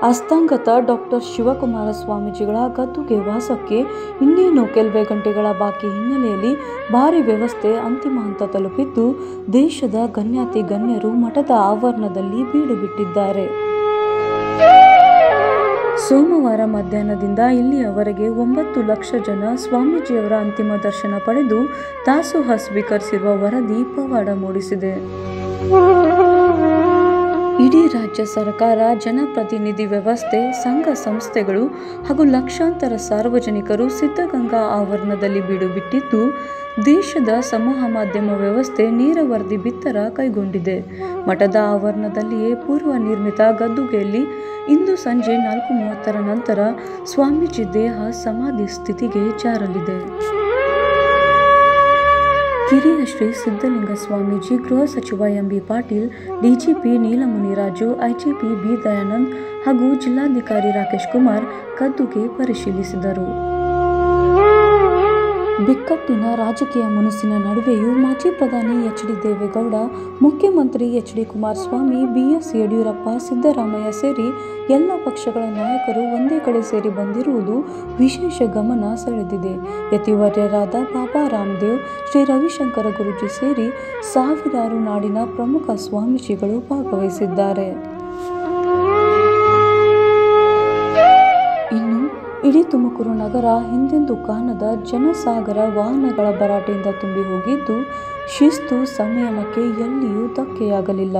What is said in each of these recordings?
ಅಸ್ತಂಗತ doctor Shivakumara ಸ್ವಾಮೀಜಿಗಳ ಗದ್ದುಗೆ ವಾಸಕ್ಕೆ ಇನ್ನೇನು ಕೆಲವೇ ಗಂಟೆಗಳ ಬಾಕಿ ಹಿನ್ನೆಲೆಯಲ್ಲಿ ಭಾರೀ ವ್ಯವಸ್ಥೆ ಅಂತಿಮ ಹಂತ ತಲುಪಿದ್ದು, ದೇಶದ ಗಣ್ಯಾತಿ ಗಣ್ಯರು ಮಠದ ಆವರಣದಲ್ಲಿ ಬೀಡು ಬಿಟ್ಟಿದ್ದಾರೆ. ಸೋಮವಾರ ಮಧ್ಯಾಹ್ನದಿಂದ ಇಲ್ಲಿಯವರೆಗೆ 9 ಲಕ್ಷ ಜನ ಸ್ವಾಮೀಜಿಯವರ ಅಂತಿಮ ದರ್ಶನ ಪಡೆದು ದಾಸೋಹ ಸ್ವೀಕರಿಸಿರುವ ವರದಿ ಪವಾಡ ಮೂಡಿಸಿದೆ. ಇಡೀ ರಾಜ್ಯ ಸರ್ಕಾರ, ಜನಪ್ರತಿನಿಧಿ ವ್ಯವಸ್ಥೆ, ಸಂಘ ಸಂಸ್ಥೆಗಳು ಹಾಗೂ ಲಕ್ಷಾಂತರ ಸಾರ್ವಜನಿಕರು ಸಿದ್ಧಗಂಗಾ ಆವರಣದಲ್ಲಿ ಬೀಡು ಬಿಟ್ಟಿದ್ದು, ದೇಶದ ಸಮೂಹ ಮಾಧ್ಯಮ ವ್ಯವಸ್ಥೆ ನೇರ ವರದಿ ಬಿತ್ತರ ಕೈಗೊಂಡಿದೆ. ಮಠದ ಆವರಣದಲ್ಲಿಯೇ ಪೂರ್ವ ನಿರ್ಮಿತ ಗದ್ದುಗೆಯಲ್ಲಿ ಇಂದು ಸಂಜೆ 4:30 ನಂತರ ಸ್ವಾಮೀಜಿ ದೇಹ ಸಮಾಧಿ ಸ್ಥಿತಿಗೆ ಜಾರಲಿದೆ. ಕಿರಿಯ ಶ್ರೀ ಸಿದ್ಧಲಿಂಗ ಸ್ವಾಮೀಜಿ, ಗೃಹ ಸಚಿವ MB. Patil, DGP Neelamuniraju, IGP B. Dayanand ಹಾಗೂ ಜಿಲ್ಲಾಧಿಕಾರಿ ರಾಕೇಶ್ ಕುಮಾರ್ ಗದ್ದುಗೆ ಪರಿಶೀಲಿಸಿದರು. ಬಿಕ್ಕಟ್ಟಿನ ರಾಜಕೀಯ ಮುನಿಸಿನ ನಡುವೆಯೂ ಮಾಜಿ ಪ್ರಧಾನಿ ಎಚ್.ಡಿ. ದೇವೇಗೌಡ, ಮುಖ್ಯಮಂತ್ರಿ ಎಚ್.ಡಿ. ಕುಮಾರಸ್ವಾಮಿ, ಬಿ.ಎಸ್. ಯಡಿಯೂರಪ್ಪ, ಸಿದ್ದರಾಮಯ್ಯ ಸೇರಿ ಎಲ್ಲ ಪಕ್ಷಗಳ ನಾಯಕರು ಒಂದೇ ಕಡೆ ಸೇರಿ ಬಂದಿರುವುದು ವಿಶೇಷ ಗಮನ ಸೆಳೆದಿದೆ. ಯತಿವರ್ಯರಾದ ಬಾಬಾ ರಾಮದೇವ್, ಶ್ರೀ ರವಿಶಂಕರ ಗುರೂಜಿ ಸೇರಿ ಸಾವಿರಾರು ನಾಡಿನ ಪ್ರಮುಖ ಸ್ವಾಮೀಜಿಗಳು ಭಾಗವಹಿಸಿದ್ದಾರೆ. ಇಡೀ ತುಮಕೂರು ನಗರ ಹಿಂದೆಂದೂ ಕಾಣದ ಜನಸಾಗರ ವಾಹನಗಳ ಭರಾಟೆಯಿಂದ ತುಂಬಿ ಹೋಗಿದ್ದು, ಶಿಸ್ತು ಸಂಯಮಕ್ಕೆ ಎಲ್ಲಿಯೂ ಧಕ್ಕೆಯಾಗಲಿಲ್ಲ.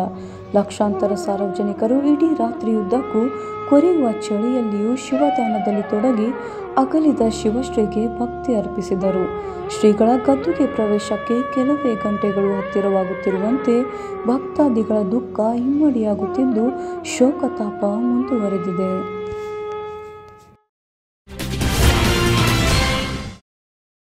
ಲಕ್ಷಾಂತರ ಸಾರ್ವಜನಿಕರು ಇಡೀ ರಾತ್ರಿಯುದ್ದಕ್ಕೂ ಕೊರೆಯುವ ಚಳಿಯಲ್ಲಿಯೂ ಶಿವಧ್ಯಾನದಲ್ಲಿ ತೊಡಗಿ ಅಗಲಿದ ಶಿವಶ್ರೀಗೆ ಭಕ್ತಿ ಅರ್ಪಿಸಿದರು. ಶ್ರೀಗಳ ಗದ್ದುಗೆ ಪ್ರವೇಶಕ್ಕೆ ಕೆಲವೇ ಗಂಟೆಗಳು ಹತ್ತಿರವಾಗುತ್ತಿರುವಂತೆ ಭಕ್ತಾದಿಗಳ ದುಃಖ ಇಮ್ಮಡಿಯಾಗುತ್ತಿದ್ದು, ಶೋಕತಾಪ ಮುಂದುವರೆದಿದೆ.